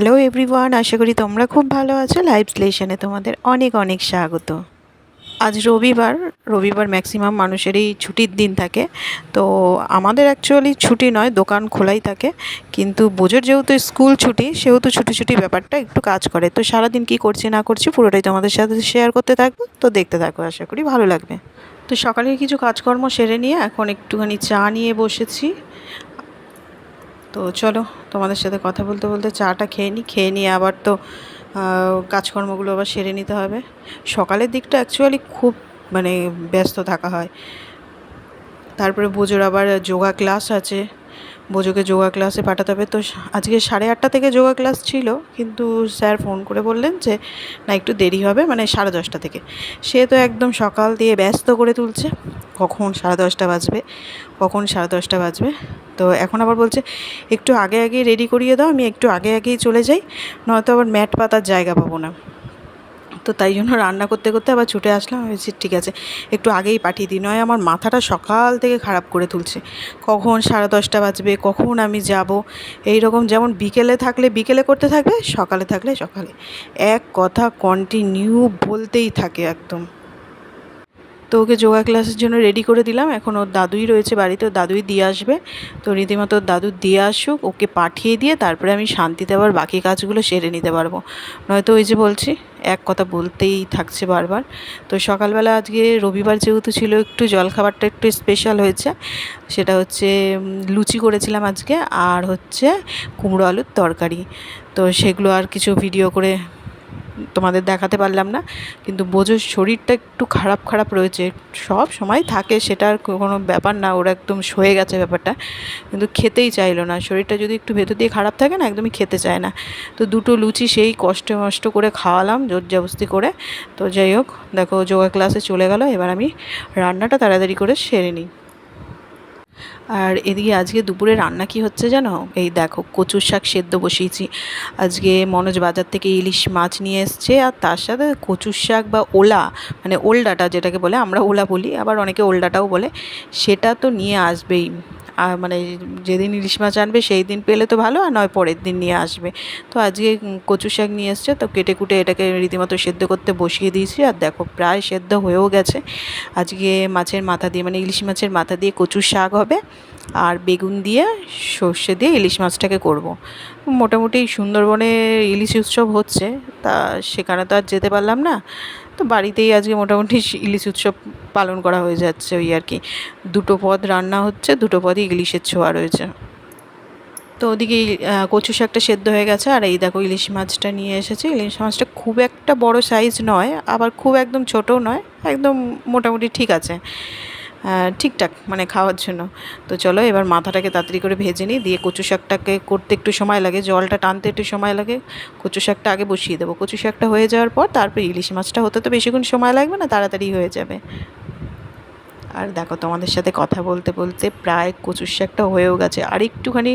Hello everyone, আশা করি তোমরা খুব ভালো আছো। লাইভ স্লেশনে তোমাদের অনেক অনেক স্বাগত। আজ রবিবার ম্যাক্সিমাম মানুষেরই ছুটির দিন থাকে। তো আমাদের অ্যাকচুয়ালি ছুটি নয়, দোকান খোলাই থাকে, কিন্তু বোঝোর যেহেতু স্কুল ছুটি সেহেতু ছুটি ব্যাপারটা একটু কাজ করে। তো সারাদিন কী করছি না করছি পুরোটাই তোমাদের সাথে শেয়ার করতে থাকবো, তো দেখতে থাকো, আশা করি ভালো লাগবে। তো সকালের কিছু কাজকর্ম সেরে নিয়ে এখন একটুখানি চা নিয়ে বসেছি। তো চলো তোমাদের সাথে কথা বলতে বলতে চাটা খেয়ে নিয়ে আবার তো কাজকর্মগুলো আবার সেরে নিতে হবে। সকালের দিকটা অ্যাকচুয়ালি খুব ব্যস্ত থাকা হয়। তারপরে বোজোর আবার যোগা ক্লাস আছে, বোজোকে যোগা ক্লাসে পাঠাতে হবে। তো আজকে 8:30 থেকে যোগা ক্লাস ছিল, কিন্তু স্যার ফোন করে বললেন যে না, একটু দেরি হবে, 10:30 থেকে। সে তো একদম সকাল দিয়ে ব্যস্ত করে তুলছে, কখন 10:30 বাজবে, কখন 10:30 বাজবে। তো এখন আবার বলছে একটু আগেই রেডি করিয়ে দাও, আমি একটু আগেই চলে যাই, নয়তো আবার ম্যাট পাতার জায়গা পাবো না। তো তাই জন্য রান্না করতে করতে আবার ছুটে আসলাম। আমি বলছি ঠিক আছে, একটু আগেই পাঠিয়ে দিই, নয় আমার মাথাটা সকাল থেকে খারাপ করে তুলছে, কখন 10:30 বাজবে, কখন আমি যাব। এই রকম, যেমন বিকেলে থাকলে বিকেলে করতে থাকবে, সকালে থাকলে সকালে, এক কথা কন্টিনিউ বলতেই থাকে একদম। তো ওকে যোগা ক্লাসের জন্য রেডি করে দিলাম। এখন ওর দাদুই রয়েছে বাড়িতে, ওর দাদুই দিয়ে আসবে। তো রীতিমতো ওর দাদু দিয়ে আসুক, ওকে পাঠিয়ে দিয়ে তারপরে আমি শান্তিতে আবার বাকি কাজগুলো সেরে নিতে পারবো। নয়তো ওই যে বলছি, এক কথা বলতেই থাকছে বারবার। তো সকালবেলা আজকে রবিবার যেহেতু ছিল, একটু জলখাবারটা একটু স্পেশাল হয়েছে। সেটা হচ্ছে লুচি করেছিলাম আজকে, আর হচ্ছে কুমড়ো আলুর তরকারি। তো সেগুলো আর কিছু ভিডিও করে তোমাদের দেখাতে পারলাম না, কিন্তু বোঝোর শরীরটা একটু খারাপ রয়েছে। সব সময় থাকে, সেটার কোনো ব্যাপার না, ওরা একদম সয়ে গেছে ব্যাপারটা, কিন্তু খেতেই চাইলো না। শরীরটা যদি একটু ভেতর দিয়ে খারাপ থাকে না, একদমই খেতে চায় না। তো দুটো লুচি সেই কষ্ট করে খাওয়ালাম, জোর জবস্তি করে। তো যাই হোক, দেখো যোগা ক্লাসে চলে গেল, এবার আমি রান্নাটা তাড়াতাড়ি করে সেরে নিই। আর এদিকে আজকে দুপুরে রান্না কি হচ্ছে জানো? এই দেখো, কচুর শাক সেদ্ধ বসিয়েছি। আজকে মনোজ বাজার থেকে ইলিশ মাছ নিয়ে এসছে, আর তার সাথে কচুর শাক বা ওলা, ওলডাটা যেটাকে বলে, আমরা ওলা বলি, আবার অনেকে ওলডাটাও বলে, সেটা তো নিয়ে আসবেই। আর যেদিন ইলিশ মাছ আনবে সেই দিন পেলে তো ভালো, আর নয় পরের দিন নিয়ে আসবে। তো আজকে কচু শাক নিয়ে এসছে, তো কেটে কুটে এটাকে রীতিমতো সেদ্ধ করতে বসিয়ে দিয়েছি। আর দেখো প্রায় সেদ্ধ হয়েও গেছে। আজকে মাছের মাথা দিয়ে, ইলিশ মাছের মাথা দিয়ে কচুর শাক হবে, আর বেগুন দিয়ে সর্ষে দিয়ে ইলিশ মাছটাকে করব। মোটামুটি সুন্দরবনে ইলিশ উৎসব হচ্ছে, তা সেখানে তো আর যেতে পারলাম না। তো বাড়িতেই আজকে মোটামুটি ইলিশ উৎসব পালন করা হয়ে যাচ্ছে, ওই আর কি। দুটো পদ রান্না হচ্ছে, দুটো পদই ইলিশের ছোঁয়া রয়েছে। তো ওদিকে কচু শাকটা সেদ্ধ হয়ে গেছে, আর এই দেখো ইলিশ মাছটা নিয়ে এসেছে। ইলিশ মাছটা খুব একটা বড় সাইজ নয়, আবার খুব একদম ছোটও নয়, একদম মোটামুটি ঠিক আছে, ঠিকঠাক খাওয়ার জন্য। তো চলো এবার মাথাটাকে তাড়াতাড়ি করে ভেজে নিই, দিয়ে কচু শাকটাকে করতে একটু সময় লাগে, জলটা টানতে একটু সময় লাগে। কচু শাকটা আগে বসিয়ে দেবো, কচু শাকটা হয়ে যাওয়ার পর তারপর ইলিশ মাছটা হতে তো বেশিক্ষণ সময় লাগবে না, তাড়াতাড়ি হয়ে যাবে। আর দেখো তোমাদের সাথে কথা বলতে বলতে প্রায় কচুর শাকটা হয়েও গেছে, আর একটুখানি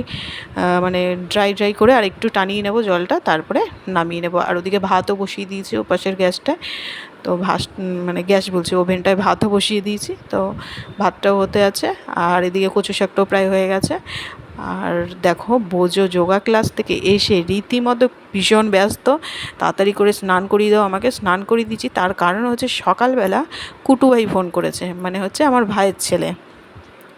ড্রাই করে আর একটু টানিয়ে নেবো জলটা, তারপরে নামিয়ে নেবো। আর ওদিকে ভাতও বসিয়ে দিয়েছি ওপাশের গ্যাসটায়। তো গ্যাস বলছি, ওভেনটায় ভাতও বসিয়ে দিয়েছি, তো ভাতটাও হতে আছে, আর এদিকে কচু শাকটাও প্রায় হয়ে গেছে। আর দেখো বোঝো যোগা ক্লাস থেকে এসে রীতিমতো ভীষণ ব্যস্ত, তাড়াতাড়ি করে স্নান করিয়ে দাও আমাকে। স্নান করিয়ে দিচ্ছি, তার কারণ হচ্ছে সকালবেলা কুটুভাই ফোন করেছে, হচ্ছে আমার ভাইয়ের ছেলে।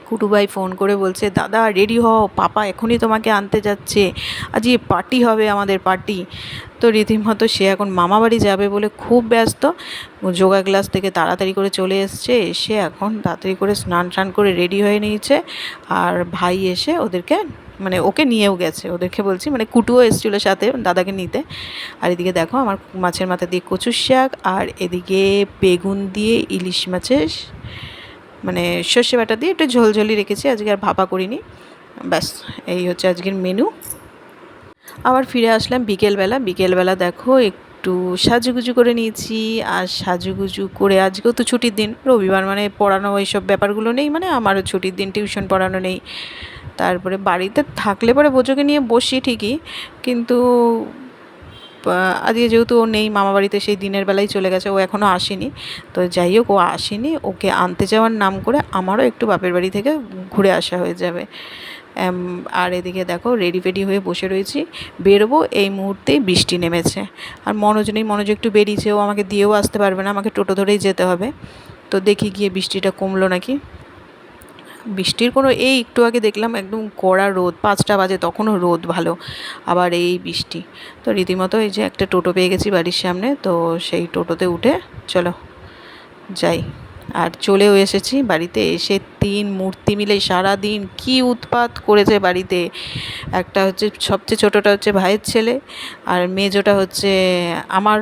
কুটুভাই ফোন করে বলছে, দাদা রেডি হও, পাপা এখনই তোমাকে আনতে যাচ্ছে, আজকে পার্টি হবে, আমাদের পার্টি। তো রীতিমতো সে এখন মামাবাড়ি যাবে বলে খুব ব্যস্ত। যোগা ক্লাস থেকে তাড়াতাড়ি করে চলে এসছে, এসে এখন তাড়াতাড়ি করে স্নান করে রেডি হয়ে নিয়েছে। আর ভাই এসে ওদেরকে ওকে নিয়েও গেছে, ওদেরকে বলছি, কুটুও এসেছিলো সাথে দাদাকে নিতে। আর এদিকে দেখো আমার মাছের মাথা দিয়ে কচুর শাক, আর এদিকে বেগুন দিয়ে ইলিশ মাছের সর্ষে বাটা দিয়ে একটু ঝোলঝোলি রেখেছি, আজকে আর ভাপা করিনি। ব্যাস, এই হচ্ছে আজকের মেনু। আবার ফিরে আসলাম বিকেলবেলা দেখো একটু সাজুগুজু করে নিয়েছি। আর সাজুগুজু করে, আজকেও তো ছুটির দিন, রবিবার পড়ানো এইসব ব্যাপারগুলো নেই, আমারও ছুটির দিন, টিউশন পড়ানো নেই। তারপরে বাড়িতে থাকলে পরে বোঝোকে নিয়ে বসি ঠিকই, কিন্তু আজকে যেহেতু ও নেই, মামা বাড়িতে সেই দিনের বেলায় চলে গেছে, ও এখনও আসেনি। তো যাই হোক, ও আসেনি, ওকে আনতে যাওয়ার নাম করে আমারও একটু বাপের বাড়ি থেকে ঘুরে আসা হয়ে যাবে। আর এদিকে দেখো রেডি ফেডি হয়ে বসে রয়েছি, বেরোবো এই মুহূর্তেই বৃষ্টি নেমেছে। আর মনোজ নেই, মনোজ একটু বেরিয়েছে, ও আমাকে দিয়েও আসতে পারবে না, আমাকে টোটো ধরেই যেতে হবে। তো দেখি গিয়ে বৃষ্টিটা কমলো নাকি। বৃষ্টির কোনো এই একটু আগে দেখলাম একদম কড়া রোদ, 5টা বাজে তখনও রোদ ভালো, আবার এই বৃষ্টি। তো রীতিমতো এই যে একটা টোটো পেয়ে গেছি বাড়ির সামনে, তো সেই টোটোতে উঠে চলো যাই। আর চলেও এসেছি বাড়িতে। এসে 3 মূর্তি মিলে সারা দিন কী উৎপাত করেছে বাড়িতে। একটা হচ্ছে সবচেয়ে ছোটোটা হচ্ছে ভাইয়ের ছেলে, আর মেজোটা হচ্ছে আমার,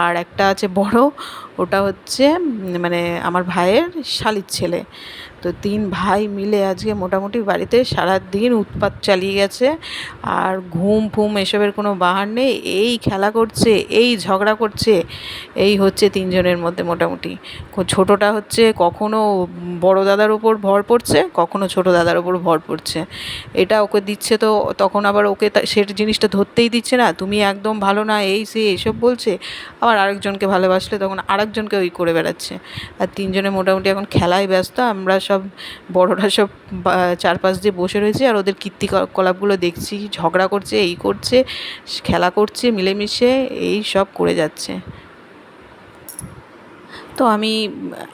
আর একটা আছে বড়, ওটা হচ্ছে মানে আমার ভাইয়ের শালির ছেলে। তো 3 ভাই মিলে আজকে মোটামুটি বাড়িতে সারা দিন উৎপাত চালিয়ে গেছে। আর ঘুম ফুম এসবের কোনো বাহার নেই, এই খেলা করছে, এই ঝগড়া করছে, এই হচ্ছে 3 জনের মধ্যে মোটামুটি। ছোটোটা হচ্ছে কখনো বড় দাদার ওপর ভর পড়ছে, কখনো ছোটো দাদার ওপর ভর পড়ছে। এটা ওকে দিচ্ছে তো তখন আবার ওকে সে জিনিসটা ধরতেই দিচ্ছে না, তুমি একদম ভালো না, এই সে এইসব বলছে। আবার আরেকজনকে ভালোবাসলে তখন আরেকজনকে ওই করে বেড়াচ্ছে। আর 3 জনে মোটামুটি এখন খেলায় ব্যস্ত। আমরা সব বড়রা সব চারপাশ দিয়ে বসে রয়েছি আর ওদের কীর্তিকলাপগুলো দেখছি, ঝগড়া করছে, এই করছে, খেলা করছে মিলেমিশে, এই সব করে যাচ্ছে। তো আমি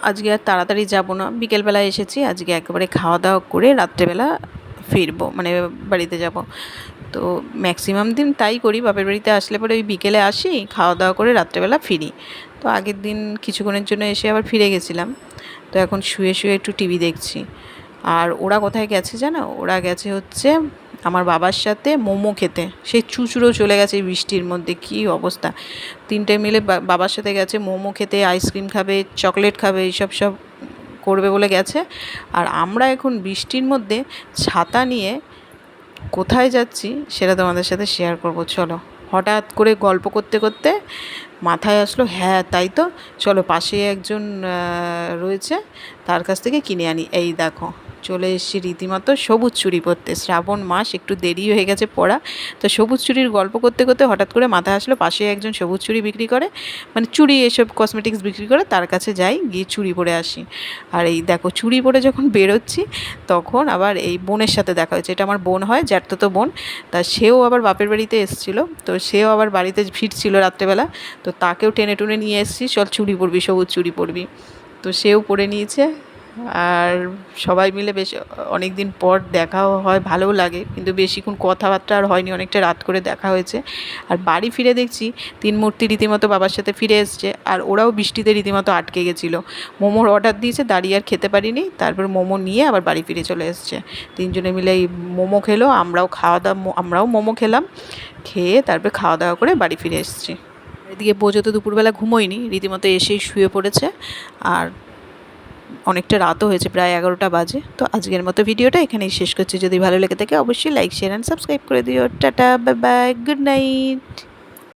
আজকে আর তাড়াতাড়ি যাব না, বিকেলবেলা এসেছি, আজকে একেবারে খাওয়া দাওয়া করে রাত্রেবেলা ফিরবো, মানে বাড়িতে যাব। তো ম্যাক্সিমাম দিন তাই করি, বাপের বাড়িতে আসলে পরে ওই বিকেলে আসি, খাওয়া দাওয়া করে রাত্রেবেলা ফিরি। তো আগের দিন কিছুক্ষণের জন্য এসে আবার ফিরে গেছিলাম। তো এখন শুয়ে শুয়ে একটু টিভি দেখছি। আর ওরা কোথায় গেছে জানো? ওরা গেছে হচ্ছে আমার বাবার সাথে মোমো খেতে। সেই চুচুড়ো চলে গেছে এই বৃষ্টির মধ্যে, কী অবস্থা। 3টে মিলে বাবার সাথে গেছে মোমো খেতে, আইসক্রিম খাবে, চকলেট খাবে, এইসব সব করবে বলে গেছে। আর আমরা এখন বৃষ্টির মধ্যে ছাতা নিয়ে কোথায় যাচ্ছি সেটা তোমাদের সাথে শেয়ার করব। চলো, হঠাৎ করে গল্প করতে করতে মাথায় আসলো, হ্যাঁ তাই তো, চলো পাশে একজন রয়েছে, তার কাছ থেকে কিনে আনি। এই দেখো চলে এসেছি রীতিমতো সবুজ চুড়ি পরতে। শ্রাবণ মাস, একটু দেরি হয়ে গেছে পড়া। তো সবুজ চুড়ির গল্প করতে করতে হঠাৎ করে মাথায় আসলো পাশে একজন সবুজ চুড়ি বিক্রি করে, মানে চুড়ি এসব কসমেটিক্স বিক্রি করে, তার কাছে যাই, গিয়ে চুড়ি পরে আসি। আর এই দেখো চুড়ি পরে যখন বেরোচ্ছি তখন আবার এই বোনের সাথে দেখা হয়েছে। এটা আমার বোন হয়, জ্যাঠতো বোন। তা সেও আবার বাপের বাড়িতে এসেছিলো, তো সেও আবার বাড়িতে ফিরছিল রাত্রেবেলা। তো তাকেও টেনে টুনে নিয়ে এসেছি, চল চুড়ি পরবি, সবুজ চুড়ি পরবি। তো সেও পরে নিয়েছে। আর সবাই মিলে বেশ অনেক দিন পর দেখাও হয়, ভালোও লাগে, কিন্তু বেশিক্ষণ কথাবার্তা আর হয়নি, অনেকটা রাত করে দেখা হয়েছে। আর বাড়ি ফিরে দেখছি 3 মূর্তি রীতিমতো বাবার সাথে ফিরে এসছে, আর ওরাও বৃষ্টিতে রীতিমতো আটকে গেছিলো। মোমোর অর্ডার দিয়েছে, দাঁড়িয়ে আর খেতে পারিনি, তারপর মোমো নিয়ে আবার বাড়ি ফিরে চলে এসছে। 3 জনে মিলে এই মোমো খেলো, আমরাও মোমো খেলাম, খেয়ে তারপরে খাওয়া দাওয়া করে বাড়ি ফিরে এসেছি। এদিকে বোঝো তো দুপুরবেলা ঘুমোয়নি, রীতিমতো এসেই শুয়ে পড়েছে। আর অনেকটা রাতও হয়েছে, প্রায় 11টা বাজে। তো আজকের মতো ভিডিওটা এখানেই শেষ করছি। যদি ভালো লেগে থাকে অবশ্যই লাইক, শেয়ার অ্যান্ড সাবস্ক্রাইব করে দিও। Tata, bye bye, good night.